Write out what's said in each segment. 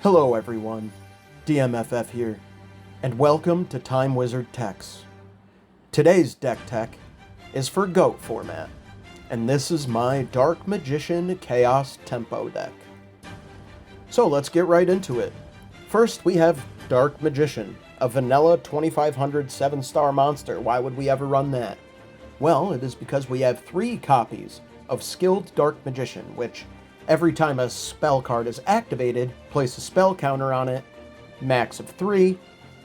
Hello everyone, DMFF here, and welcome to Time Wizard Techs. Today's deck tech is for GOAT format, and this is my Dark Magician Chaos Tempo deck. So let's get right into it. First we have Dark Magician, a vanilla 2500 7-star monster. Why would we ever run that? Well, it is because we have 3 copies of Skilled Dark Magician, which every time a spell card is activated, place a spell counter on it, max of 3.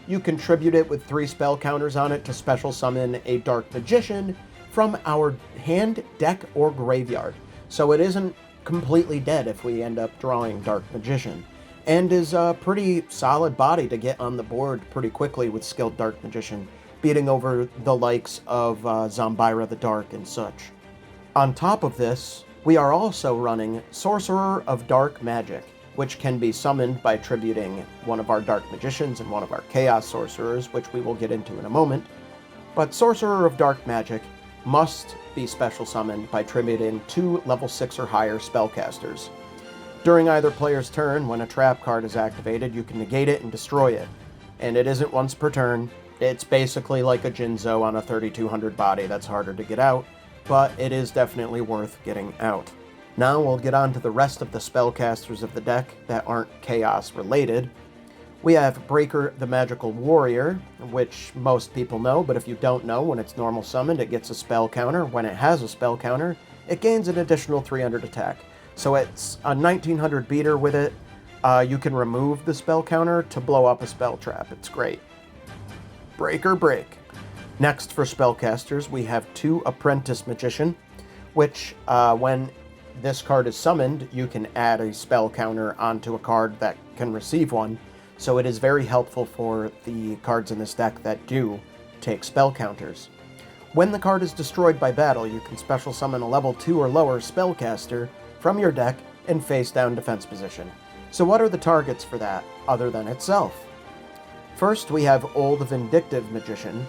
You contribute it with 3 spell counters on it to special summon a Dark Magician from our hand, deck, or graveyard. So it isn't completely dead if we end up drawing Dark Magician, and is a pretty solid body to get on the board pretty quickly with Skilled Dark Magician, beating over the likes of Zombira the Dark and such. On top of this, we are also running Sorcerer of Dark Magic, which can be summoned by tributing one of our Dark Magicians and one of our Chaos Sorcerers, which we will get into in a moment. But Sorcerer of Dark Magic must be special summoned by tributing 2 level 6 or higher Spellcasters. During either player's turn, when a trap card is activated, you can negate it and destroy it. And it isn't once per turn. It's basically like a Jinzo on a 3200 body that's harder to get out, but it is definitely worth getting out. Now we'll get on to the rest of the spellcasters of the deck that aren't chaos related. We have Breaker the Magical Warrior, which most people know, but if you don't know, when it's normal summoned, it gets a spell counter. When it has a spell counter, it gains an additional 300 attack. So it's a 1900 beater with it. You can remove the spell counter to blow up a spell trap. It's great. Breaker Break. Next, for spellcasters, we have 2 Apprentice Magician, which, when this card is summoned, you can add a spell counter onto a card that can receive one, so it is very helpful for the cards in this deck that do take spell counters. When the card is destroyed by battle, you can special summon a level 2 or lower spellcaster from your deck in face-down defense position. So what are the targets for that, other than itself? First, we have Old Vindictive Magician,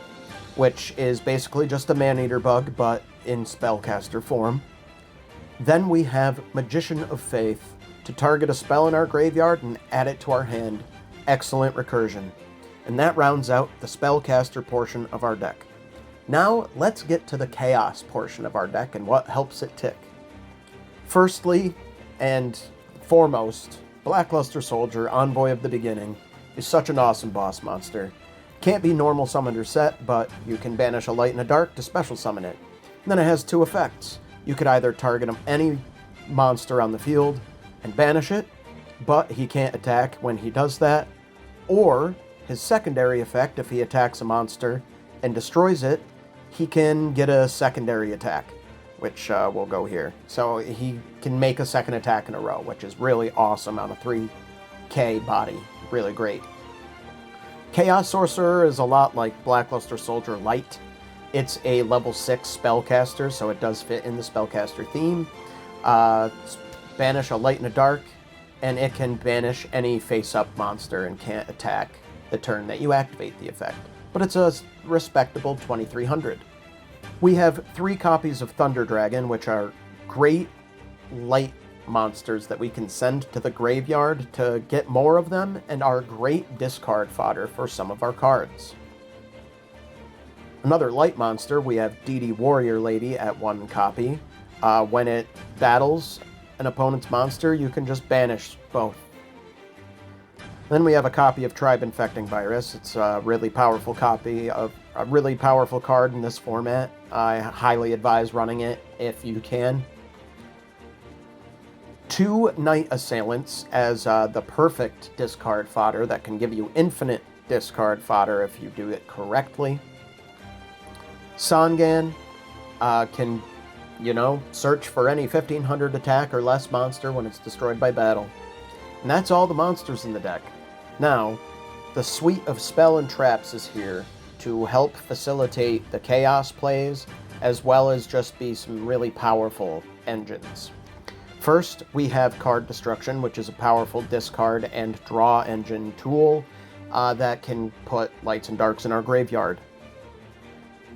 which is basically just a man-eater bug, but in spellcaster form. Then we have Magician of Faith, to target a spell in our graveyard and add it to our hand. Excellent recursion. And that rounds out the spellcaster portion of our deck. Now, let's get to the chaos portion of our deck and what helps it tick. Firstly, and foremost, Blackluster Soldier, Envoy of the Beginning, is such an awesome boss monster. Can't be normal summoned or set, but you can banish a light and a dark to special summon it. And then it has 2 effects. You could either target any monster on the field and banish it, but he can't attack when he does that, or his secondary effect, if he attacks a monster and destroys it, he can get a secondary attack, which will go here. So he can make a second attack in a row, which is really awesome on a 3k body. Really great. Chaos Sorcerer is a lot like Blackluster Soldier Light. It's a level 6 spellcaster, so it does fit in the spellcaster theme. Banish a light and a dark, and it can banish any face-up monster and can't attack the turn that you activate the effect. But it's a respectable 2300. We have 3 copies of Thunder Dragon, which are great light monsters that we can send to the graveyard to get more of them, and are great discard fodder for some of our cards. Another light monster, we have DD Warrior Lady at 1 copy. When it battles an opponent's monster, you can just banish both. Then we have a copy of Tribe Infecting Virus. It's a really powerful copy of a really powerful card in this format. I highly advise running it if you can. 2 Night Assailants as the perfect discard fodder that can give you infinite discard fodder if you do it correctly. Sangan can, search for any 1500 attack or less monster when it's destroyed by battle. And that's all the monsters in the deck. Now, the suite of spell and traps is here to help facilitate the chaos plays, as well as just be some really powerful engines. First, we have Card Destruction, which is a powerful discard and draw engine tool that can put lights and darks in our graveyard.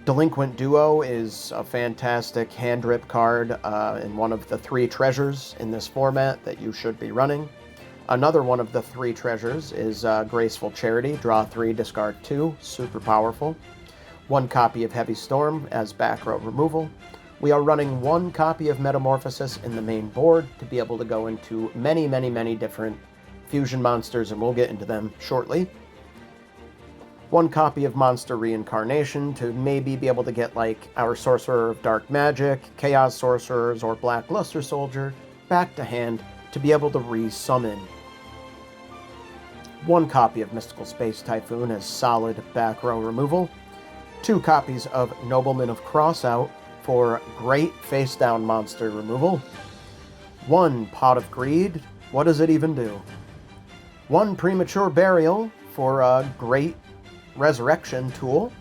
Delinquent Duo is a fantastic hand rip card and one of the 3 treasures in this format that you should be running. Another one of the 3 treasures is Graceful Charity. Draw 3, discard 2. Super powerful. 1 copy of Heavy Storm as back row removal. We are running 1 copy of Metamorphosis in the main board to be able to go into many, many, many different fusion monsters, and we'll get into them shortly. 1 copy of Monster Reincarnation to maybe be able to get like our Sorcerer of Dark Magic, Chaos Sorcerers, or Black Luster Soldier back to hand to be able to re-summon. 1 copy of Mystical Space Typhoon as solid back row removal. 2 copies of Nobleman of Crossout for great face-down monster removal. 1 Pot of Greed. What does it even do? 1 Premature Burial for a great resurrection tool.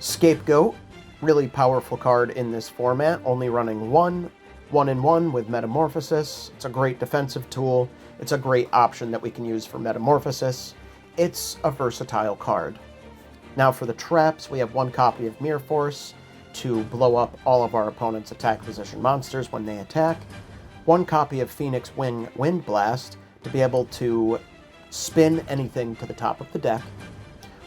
Scapegoat, really powerful card in this format, only running 1/1 with Metamorphosis. It's a great defensive tool. It's a great option that we can use for Metamorphosis. It's a versatile card. Now for the traps, we have 1 copy of Mirror Force to blow up all of our opponent's attack position monsters when they attack. 1 copy of Phoenix Wing Wind Blast to be able to spin anything to the top of the deck.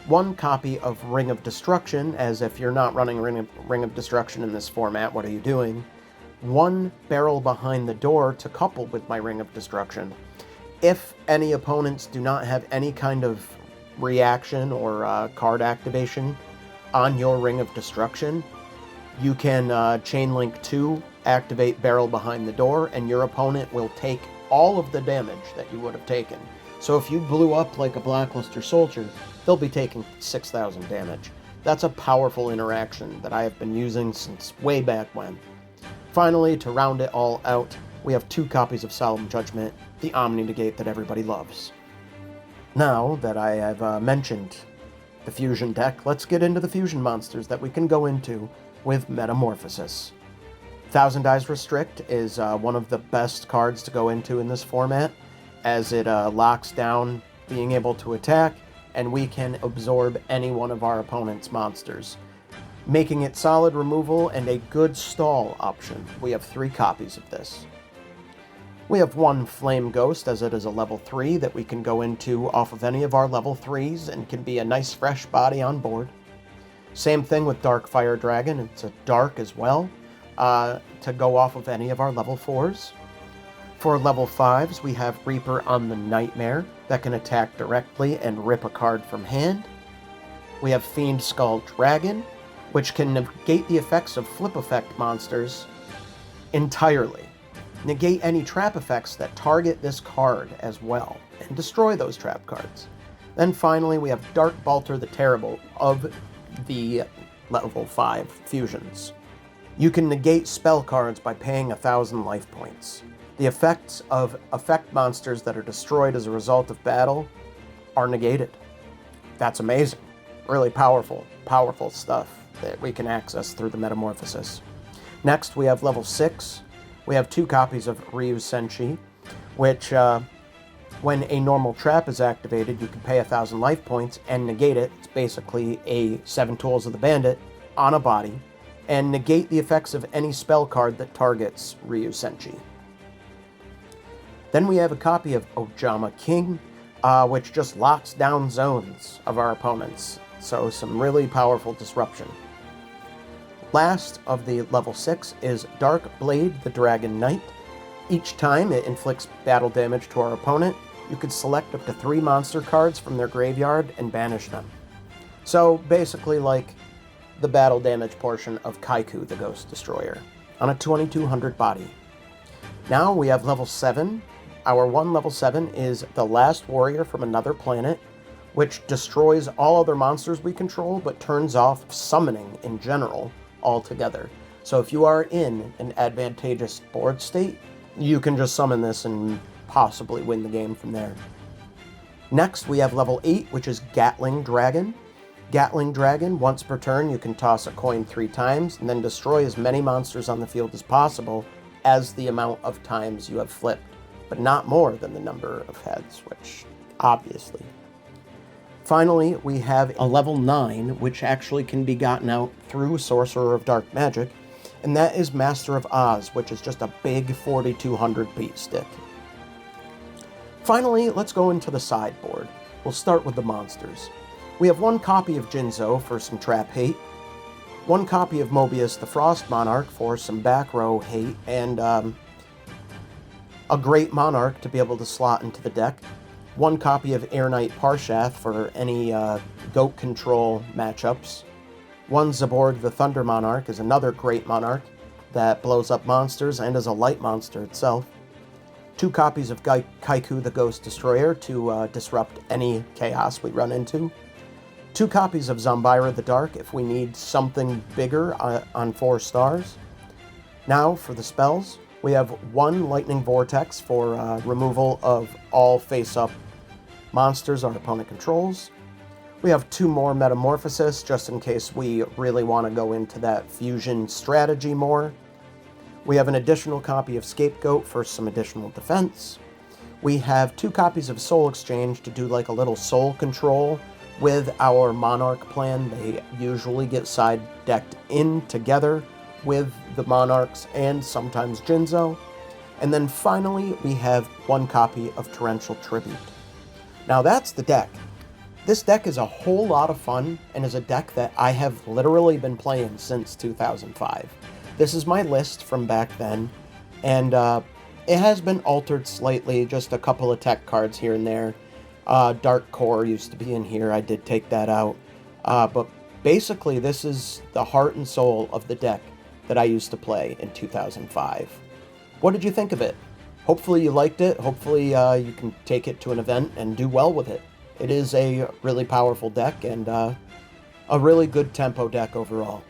1 copy of Ring of Destruction, as if you're not running Ring of Destruction in this format, what are you doing? 1 Barrel Behind the Door to couple with my Ring of Destruction. If any opponents do not have any kind of reaction or card activation on your Ring of Destruction, you can Chain Link 2, activate Barrel Behind the Door, and your opponent will take all of the damage that you would have taken. So if you blew up like a Black Luster Soldier, they'll be taking 6,000 damage. That's a powerful interaction that I have been using since way back when. Finally, to round it all out, we have 2 copies of Solemn Judgment, the Omni-Negate that everybody loves. Now that I have mentioned the fusion deck, let's get into the fusion monsters that we can go into with Metamorphosis. Thousand Eyes Restrict is one of the best cards to go into in this format, as it locks down being able to attack, and we can absorb any one of our opponent's monsters, making it solid removal and a good stall option. We have 3 copies of this. We have 1 Flame Ghost, as it is a level 3 that we can go into off of any of our level 3s and can be a nice fresh body on board. Same thing with Dark Fire Dragon, it's a dark as well, to go off of any of our level 4s. For level 5s, we have Reaper on the Nightmare that can attack directly and rip a card from hand. We have Fiend Skull Dragon, which can negate the effects of flip effect monsters entirely. Negate any trap effects that target this card as well, and destroy those trap cards. Then finally, we have Dark Balter the Terrible of the level 5 fusions. You can negate spell cards by paying 1,000 life points. The effects of effect monsters that are destroyed as a result of battle are negated. That's amazing. Really powerful stuff that we can access through the Metamorphosis. Next, we have level 6. We have 2 copies of Ryu Senshi, which, when a normal trap is activated, you can pay 1,000 life points and negate it. It's basically a 7 Tools of the Bandit on a body, and negate the effects of any spell card that targets Ryu Senshi. Then we have a copy of Ojama King, which just locks down zones of our opponents, so some really powerful disruption. Last of the level 6 is Dark Blade the Dragon Knight. Each time it inflicts battle damage to our opponent, you can select up to 3 monster cards from their graveyard and banish them. So basically like the battle damage portion of Kaiku the Ghost Destroyer on a 2200 body. Now we have level 7. Our 1 level 7 is the Last Warrior from Another Planet, which destroys all other monsters we control but turns off summoning in general altogether. So if you are in an advantageous board state, you can just summon this and possibly win the game from there. Next, we have level 8, which is Gatling Dragon. Gatling Dragon, once per turn, you can toss a coin 3 times and then destroy as many monsters on the field as possible as the amount of times you have flipped, but not more than the number of heads, which obviously. Finally, we have a level 9, which actually can be gotten out through Sorcerer of Dark Magic, and that is Master of Oz, which is just a big 4200 beat stick. Finally, let's go into the sideboard. We'll start with the monsters. We have one copy of Jinzo for some trap hate, one copy of Mobius the Frost Monarch for some back row hate, and a great Monarch to be able to slot into the deck, one copy of Air Knight Parshath for any goat control matchups, one Sideboard the Thunder Monarch is another great Monarch that blows up monsters and is a light monster itself, two copies of Kaiku the Ghost Destroyer to disrupt any chaos we run into, two copies of Zombira the Dark if we need something bigger on 4 stars. Now for the spells, we have one Lightning Vortex for removal of all face-up monsters our opponent controls. We have 2 more Metamorphosis just in case we really want to go into that fusion strategy more. We have an additional copy of Scapegoat for some additional defense. We have 2 copies of Soul Exchange to do like a little soul control with our Monarch plan. They usually get side decked in together with the Monarchs and sometimes Jinzo. And then finally, we have 1 copy of Torrential Tribute. Now that's the deck. This deck is a whole lot of fun and is a deck that I have literally been playing since 2005. This is my list from back then, and it has been altered slightly, just a couple of tech cards here and there. Dark Core used to be in here, I did take that out. But basically this is the heart and soul of the deck that I used to play in 2005. What did you think of it? Hopefully you liked it, hopefully you can take it to an event and do well with it. It is a really powerful deck and a really good tempo deck overall.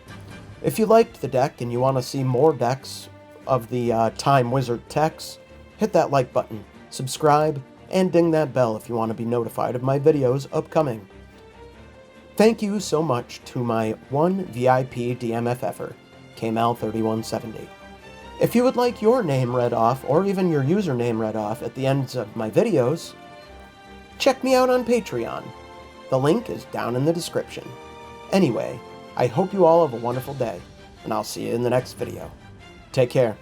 If you liked the deck and you want to see more decks of the Time Wizard techs, hit that like button, subscribe, and ding that bell if you want to be notified of my videos upcoming. Thank you so much to my one VIP DMFFer, KMAL3170. If you would like your name read off, or even your username read off at the ends of my videos, check me out on Patreon. The link is down in the description. Anyway, I hope you all have a wonderful day, and I'll see you in the next video. Take care.